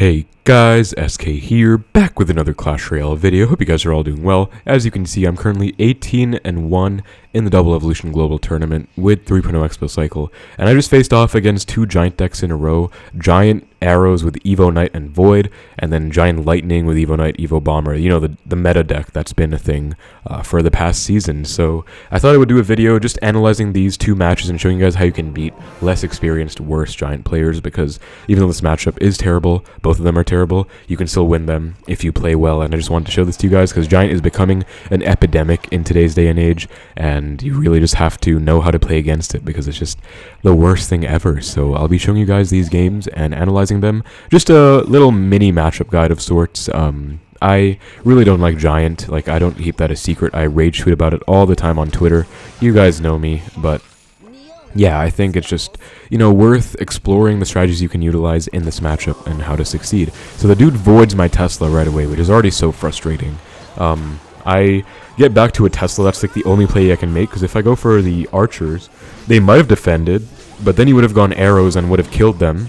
Hey guys, SK here, back with another Clash Royale video. Hope you guys are all doing well. As you can see, I'm currently 18-1 in the Double Evolution Global Tournament with 3.0 Expo Cycle, and I just faced off against two Giant decks in a row, Giant Arrows with Evo Knight and Void, and then Giant Lightning with Evo Knight, Evo Bomber, you know, the meta deck that's been a thing for the past season. So I thought I would do a video just analyzing these two matches and showing you guys how you can beat less experienced, worse Giant players, because even though this matchup is terrible, both of them are terrible, you can still win them if you play well. And I just wanted to show this to you guys because Giant is becoming an epidemic in today's day and age, and you really just have to know how to play against it because it's just the worst thing ever. So I'll be showing you guys these games and analyzing them. Just a little mini matchup guide of sorts. I really don't like Giant. Like, I don't keep that a secret. I rage tweet about it all the time on Twitter. You guys know me, but yeah, I think it's just, you know, worth exploring the strategies you can utilize in this matchup and how to succeed. So the dude voids my Tesla right away, which is already so frustrating. I get back to a Tesla. That's like the only play I can make, because if I go for the archers, they might have defended, but then he would have gone arrows and would have killed them.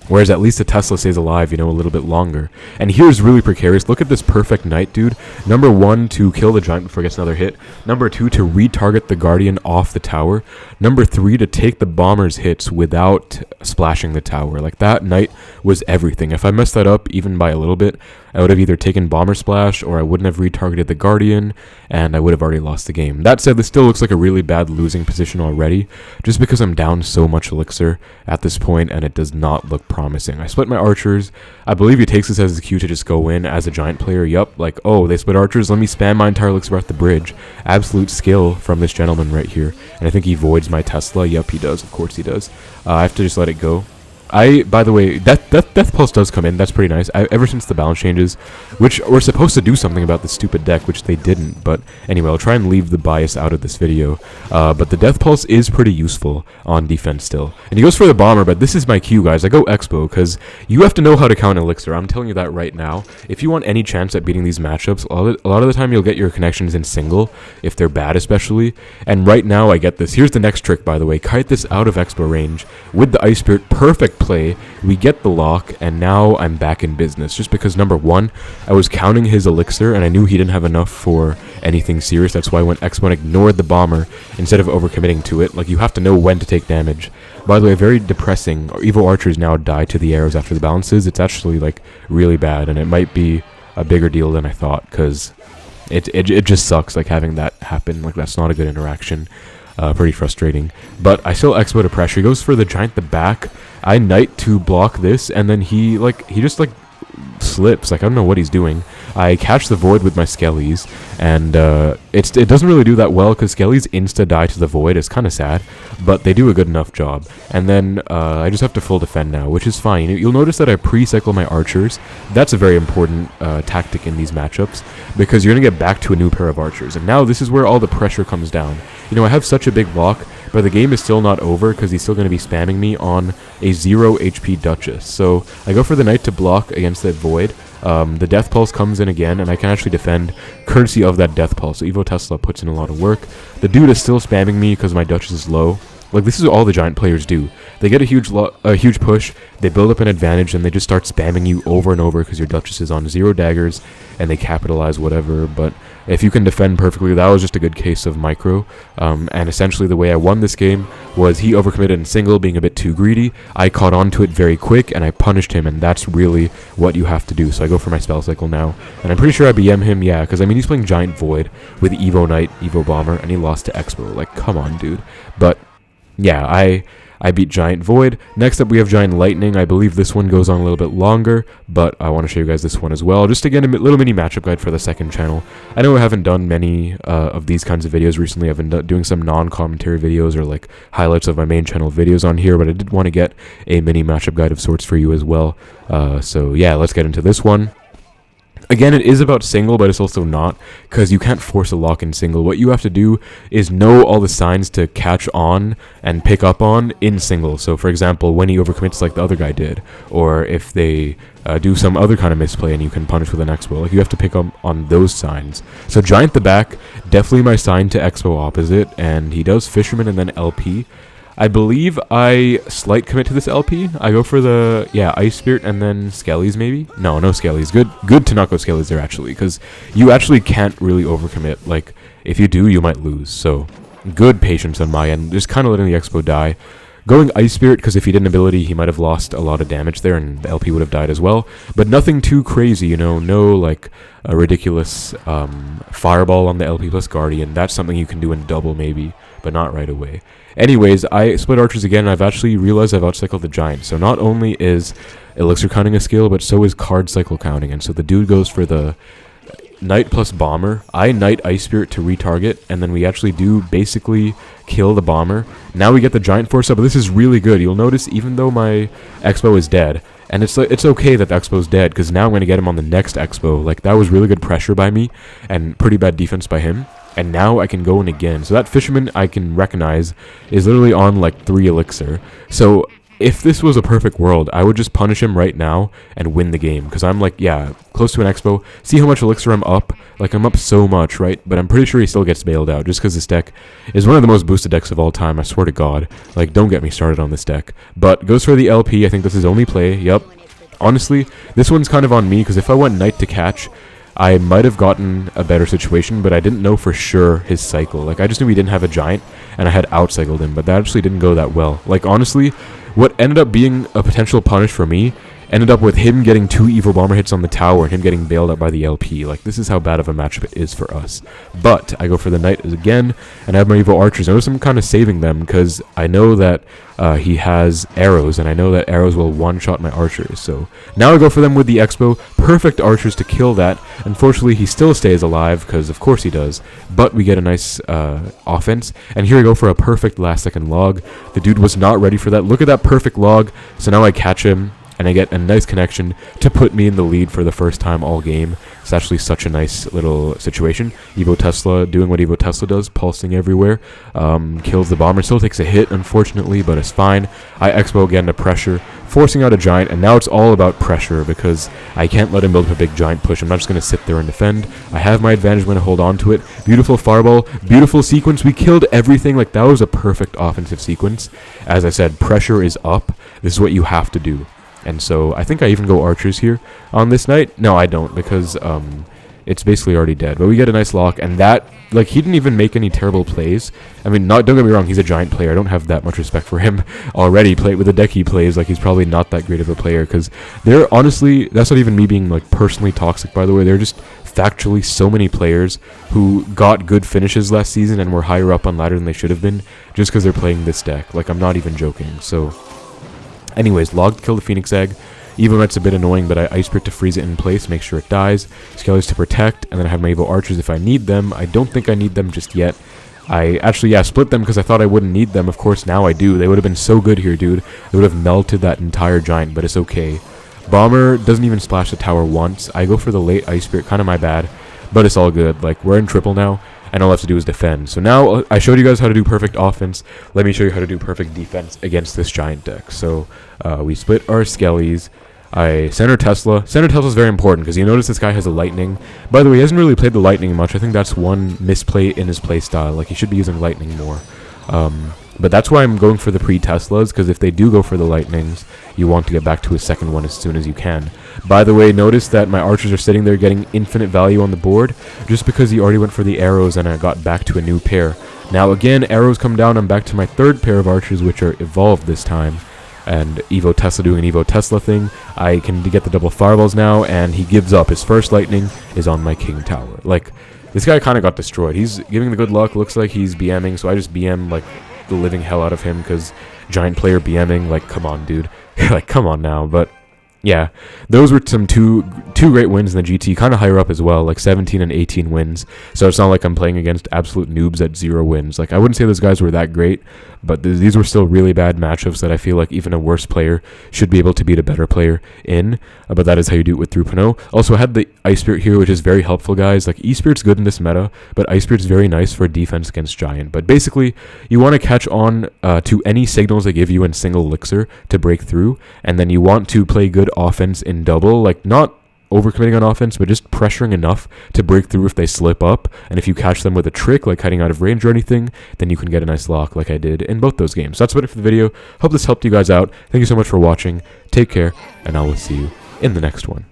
Whereas at least the Tesla stays alive, you know, a little bit longer. And here's really precarious. Look at this perfect Knight, dude. Number 1, to kill the Giant before it gets another hit. Number 2, to retarget the Guardian off the tower. Number 3, to take the Bomber's hits without splashing the tower. Like, that Knight was everything. If I messed that up even by a little bit, I would have either taken Bomber Splash or I wouldn't have retargeted the Guardian, and I would have already lost the game. That said, this still looks like a really bad losing position already, just because I'm down so much elixir at this point, and it does not look promising. I split my archers. I believe he takes this as his cue to just go in as a Giant player. Yup, like, oh, they split archers, let me spam my entire elixir at the bridge. Absolute skill from this gentleman right here. And I think he voids my Tesla. Yup, he does. Of course he does. I have to just let it go. By the way, Death Pulse does come in. That's pretty nice. Ever since the balance changes, which were supposed to do something about this stupid deck, which they didn't. But anyway, I'll try and leave the bias out of this video. But the Death Pulse is pretty useful on defense still. And he goes for the Bomber, but this is my cue, guys. I go Xbow, because you have to know how to count Elixir. I'm telling you that right now. If you want any chance at beating these matchups, a lot of the time you'll get your connections in single, if they're bad especially. And right now I get this. Here's the next trick, by the way. Kite this out of Xbow range with the Ice Spirit. Perfect play. We get the lock, and now I'm back in business, just because number 1, I was counting his elixir and I knew he didn't have enough for anything serious. That's why I went X1, ignored the Bomber instead of overcommitting to it. Like, you have to know when to take damage. By the way, very depressing. Evo archers now die to the arrows after the balances. It's actually like really bad, and it might be a bigger deal than I thought, because it just sucks, like, having that happen. Like, that's not a good interaction. Pretty frustrating. But I still Xbow to pressure. He goes for the Giant the back. I Knight to block this, and then he just slips. Like, I don't know what he's doing. I catch the Void with my Skellies, and it doesn't really do that well because Skellies insta die to the Void. It's kind of sad, but they do a good enough job. And then I just have to full defend now, which is fine. You'll notice that I pre-cycle my archers. That's a very important tactic in these matchups, because you're going to get back to a new pair of archers. And now this is where all the pressure comes down. You know, I have such a big block, but the game is still not over because he's still going to be spamming me on a 0 HP Duchess. So I go for the Knight to block against that Void. The Death Pulse comes in again, and I can actually defend courtesy of that Death Pulse. So Evo Tesla puts in a lot of work. The dude is still spamming me because my Duchess is low. Like, this is all the Giant players do. They get a huge push, they build up an advantage, and they just start spamming you over and over because your Duchess is on 0 daggers, and they capitalize whatever. But if you can defend perfectly, that was just a good case of micro. And essentially the way I won this game was he overcommitted in single, being a bit too greedy. I caught on to it very quick, and I punished him, and that's really what you have to do. So I go for my spell cycle now, and I'm pretty sure I BM him, yeah, because I mean, he's playing Giant Void with Evo Knight, Evo Bomber, and he lost to Xbow. Like, come on, dude. But yeah, I beat Giant Void. Next up, we have Giant Lightning. I believe this one goes on a little bit longer, but I want to show you guys this one as well. Just again, a little mini matchup guide for the second channel. I know I haven't done many of these kinds of videos recently. I've been doing some non-commentary videos or like highlights of my main channel videos on here, but I did want to get a mini matchup guide of sorts for you as well. So yeah, let's get into this one. Again, it is about single, but it's also not, because you can't force a lock in single. What you have to do is know all the signs to catch on and pick up on in single. So, for example, when he overcommits like the other guy did, or if they do some other kind of misplay and you can punish with an Xbow, like, you have to pick up on those signs. So Giant the back, definitely my sign to Xbow opposite, and he does Fisherman and then LP. I believe I slight commit to this LP. I go for the, Ice Spirit and then Skellies maybe? No Skellies. Good to not go Skellies there actually, because you actually can't really overcommit. Like, if you do, you might lose. So, good patience on my end. Just kind of letting the Xbow die. Going Ice Spirit, because if he did an ability, he might have lost a lot of damage there, and the LP would have died as well. But nothing too crazy, you know, no, like, a ridiculous Fireball on the LP plus Guardian. That's something you can do in double, maybe, but not right away. Anyways, I split Archers again, and I've actually realized I've outcycled the Giant. So not only is Elixir counting a skill, but so is Card Cycle counting. And so the dude goes for the Knight plus Bomber. I Knight Ice Spirit to retarget, and then we actually do basically kill the Bomber. Now we get the Giant Force up, but this is really good. You'll notice even though my Xbow is dead, and it's okay that the Xbow's dead, because now I'm going to get him on the next Xbow. Like, that was really good pressure by me, and pretty bad defense by him. And now I can go in again. So that Fisherman I can recognize is literally on like 3 Elixir. So if this was a perfect world, I would just punish him right now and win the game. Because I'm like, close to an Xbow. See how much Elixir I'm up? Like, I'm up so much, right? But I'm pretty sure he still gets bailed out. Just because this deck is one of the most boosted decks of all time. I swear to God. Like, don't get me started on this deck. But goes for the LP. I think this is only play. Yup. Honestly, this one's kind of on me. Because if I went Knight to catch, I might have gotten a better situation, but I didn't know for sure his cycle. Like, I just knew he didn't have a Giant, and I had outcycled him, but that actually didn't go that well. Like, honestly, what ended up being a potential punish for me ended up with him getting 2 Evil Bomber hits on the tower and him getting bailed out by the LP. Like, this is how bad of a matchup it is for us. But I go for the Knight again, and I have my Evo Archers. Notice I'm kind of saving them, because I know that he has arrows, and I know that arrows will one-shot my Archers. So now I go for them with the Xbow. Perfect Archers to kill that. Unfortunately, he still stays alive, because of course he does. But we get a nice offense. And here we go for a perfect last-second log. The dude was not ready for that. Look at that perfect log. So now I catch him, and I get a nice connection to put me in the lead for the first time all game. It's actually such a nice little situation. Evo Tesla doing what Evo Tesla does, pulsing everywhere. Kills the Bomber. Still takes a hit, unfortunately, but it's fine. I Xbow again to pressure, forcing out a Giant, and now it's all about pressure, because I can't let him build up a big Giant push. I'm not just going to sit there and defend. I have my advantage. I'm going to hold on to it. Beautiful Fireball. Beautiful sequence. We killed everything. Like, that was a perfect offensive sequence. As I said, pressure is up. This is what you have to do. And so I think I even go Archers here on this Knight. No, I don't, because it's basically already dead. But we get a nice lock, and that, like, he didn't even make any terrible plays. I mean, don't get me wrong, he's a Giant player. I don't have that much respect for him already. With the deck he plays, like, he's probably not that great of a player, because they're honestly, that's not even me being, like, personally toxic, by the way. They're just factually so many players who got good finishes last season and were higher up on ladder than they should have been, just because they're playing this deck. Like, I'm not even joking, so anyways, log to kill the Phoenix Egg. Evo Knight's a bit annoying, but I Ice Spirit to freeze it in place, make sure it dies. Skellies to protect, and then I have my Evo Archers if I need them. I don't think I need them just yet. I actually, split them because I thought I wouldn't need them. Of course, now I do. They would have been so good here, dude. They would have melted that entire Giant, but it's okay. Bomber doesn't even splash the tower once. I go for the late Ice Spirit, kind of my bad, but it's all good. Like, we're in triple now, and all I have to do is defend. So now I showed you guys how to do perfect offense. Let me show you how to do perfect defense against this Giant deck. So we split our Skellies. I center Tesla. Center Tesla is very important, because you notice this guy has a Lightning. By the way, he hasn't really played the Lightning much. I think that's one misplay in his playstyle. Like, he should be using Lightning more. But that's why I'm going for the pre-Teslas, because if they do go for the Lightnings, you want to get back to a second one as soon as you can. By the way, notice that my Archers are sitting there getting infinite value on the board, just because he already went for the arrows and I got back to a new pair. Now again, arrows come down, I'm back to my 3rd pair of Archers, which are evolved this time. And Evo Tesla doing an Evo Tesla thing. I can get the double Fireballs now, and he gives up. His first Lightning is on my King Tower. Like, this guy kind of got destroyed. He's giving the good luck. Looks like he's BMing, so I just BM, like, the living hell out of him, because Giant player BMing, like, come on, dude. Like, come on now. But yeah, those were some two great wins in the GT, kind of higher up as well, like 17 and 18 wins. So it's not like I'm playing against absolute noobs at 0 wins. Like, I wouldn't say those guys were that great, but these were still really bad matchups that I feel like even a worse player should be able to beat a better player in. But that is how you do it with 3.0. Also, I had the Ice Spirit here, which is very helpful, guys. Like, E-Spirit's good in this meta, but Ice Spirit's very nice for defense against Giant. But basically, you want to catch on to any signals they give you in single Elixir to break through, and then you want to play good offense in double. Like, not overcommitting on offense, but just pressuring enough to break through if they slip up. And if you catch them with a trick, like hiding out of range or anything, then you can get a nice lock like I did in both those games. So that's about it for the video. Hope this helped you guys out. Thank you so much for watching. Take care, and I will see you in the next one.